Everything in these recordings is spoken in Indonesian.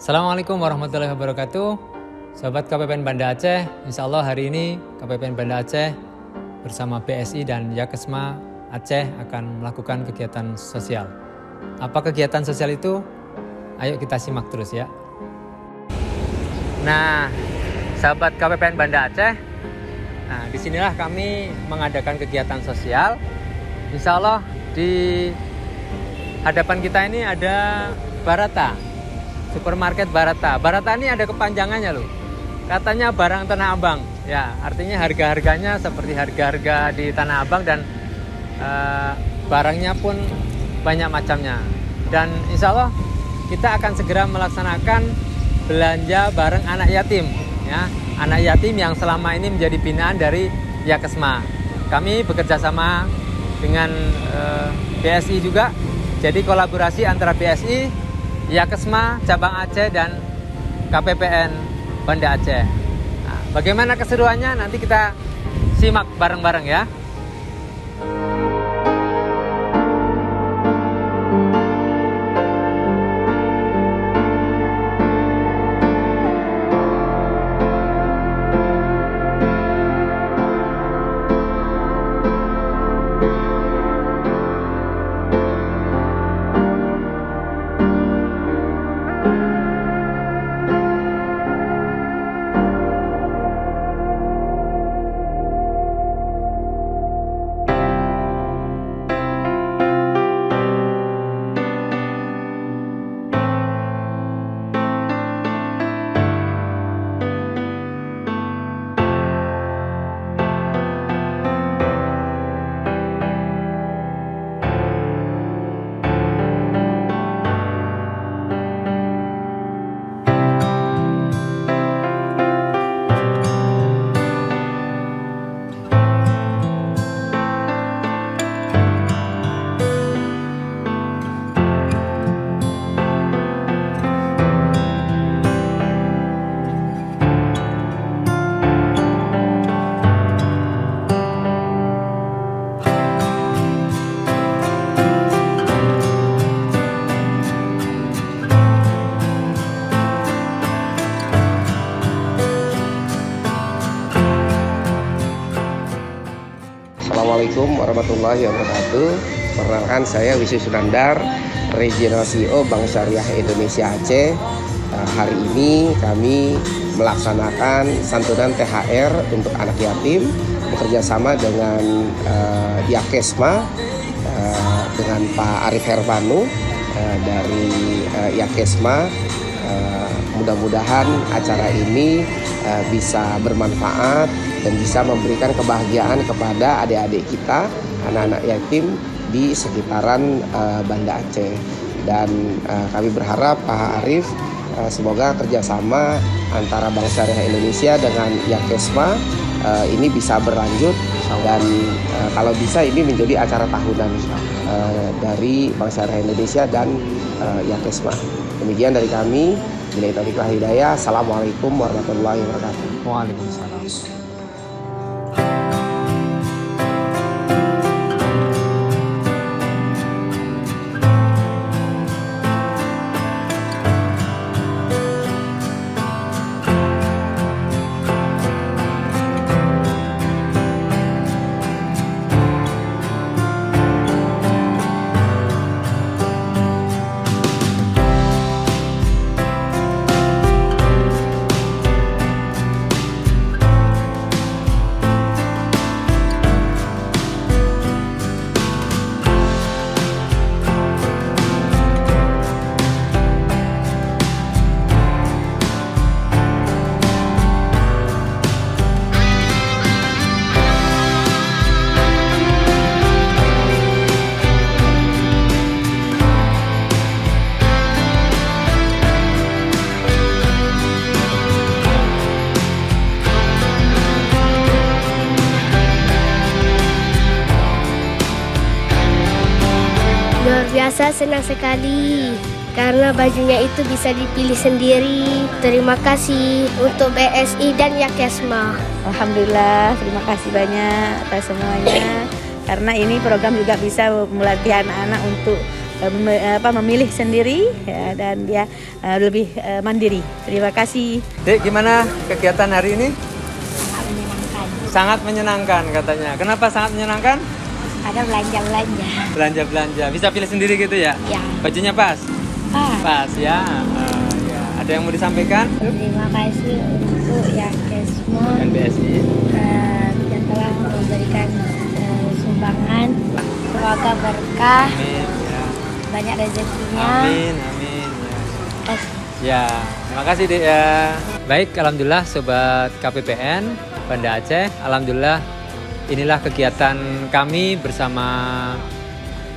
Assalamualaikum warahmatullahi wabarakatuh. Sahabat KPPN Banda Aceh, insya Allah hari ini KPPN Banda Aceh bersama BSI dan Yakesma Aceh akan melakukan kegiatan sosial. Apa kegiatan sosial itu? Ayo kita simak terus ya. Nah, sahabat KPPN Banda Aceh, disinilah kami mengadakan kegiatan sosial. Insya Allah di hadapan kita ini ada Barata, supermarket Barata. Barata ini ada kepanjangannya loh. Katanya barang Tanah Abang. Ya, artinya harga-harganya seperti harga-harga di Tanah Abang dan barangnya pun banyak macamnya. Dan insya Allah kita akan segera melaksanakan belanja bareng anak yatim. Ya, anak yatim yang selama ini menjadi binaan dari Yakesma. Kami bekerja sama dengan BSI juga. Jadi kolaborasi antara BSI, Yakesma, Cabang Aceh, dan KPPN Banda Aceh. Nah, bagaimana keseruannya nanti kita simak bareng-bareng ya. Assalamualaikum warahmatullahi wabarakatuh. Perkenalkan, saya Wisnu Sunandar, Regional CEO Bank Syariah Indonesia Aceh. Hari ini kami melaksanakan santunan THR untuk anak yatim bekerja sama dengan Yakesma, dengan Pak Arif Hermanu dari Yakesma. Mudah-mudahan acara ini bisa bermanfaat dan bisa memberikan kebahagiaan kepada adik-adik kita, anak-anak yatim di sekitaran Banda Aceh. Dan kami berharap Pak Arif semoga kerjasama antara Bank Syariah Indonesia dengan Yakesma ini bisa berlanjut dan kalau bisa ini menjadi acara tahunan dari Bank Syariah Indonesia dan Yakesma. Demikian dari kami. Bila taufiq wal hidayah. Assalamualaikum warahmatullahi wabarakatuh. Waalaikumsalam. Luar biasa, senang sekali karena bajunya itu bisa dipilih sendiri. Terima kasih untuk BSI dan Yakesma. Alhamdulillah, terima kasih banyak atas semuanya. Karena ini program juga bisa melatih anak-anak untuk memilih sendiri ya, dan dia lebih mandiri. Terima kasih. Dek, gimana kegiatan hari ini? Sangat menyenangkan. Sangat menyenangkan katanya. Kenapa sangat menyenangkan? Ada belanja-belanja. Belanja-belanja. Bisa pilih sendiri gitu ya? Ya. Bajunya pas? Pas ya. Ya. Ada yang mau disampaikan? Terima kasih untuk yang Kesmo Dan BSI. yang telah memberikan sumbangan. Semoga berkah, Amin. Ya. banyak rezekinya. Amin. Amin. Ya. Ya, terima kasih Dek ya. Baik, alhamdulillah sobat KPPN Banda Aceh, alhamdulillah inilah kegiatan kami bersama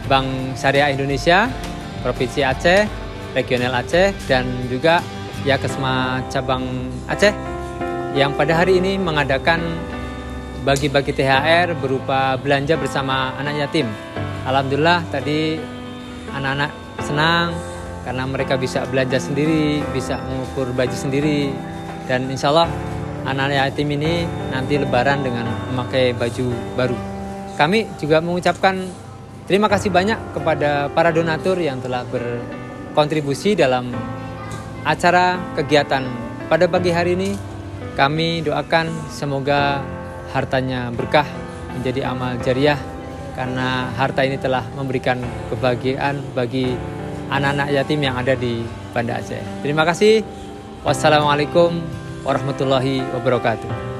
Bank Syariah Indonesia, Provinsi Aceh, Regional Aceh, dan juga Yakesma Cabang Aceh yang pada hari ini mengadakan bagi-bagi THR berupa belanja bersama anak yatim. Alhamdulillah tadi anak-anak senang karena mereka bisa belanja sendiri, bisa mengukur baju sendiri, dan insya Allah anak yatim ini nanti lebaran dengan memakai baju baru. Kami juga mengucapkan terima kasih banyak kepada para donatur yang telah berkontribusi dalam acara kegiatan pada pagi hari ini. Kami doakan semoga hartanya berkah, menjadi amal jariah, karena harta ini telah memberikan kebahagiaan bagi anak-anak yatim yang ada di Banda Aceh. Terima kasih. Wassalamualaikum warahmatullahi wabarakatuh.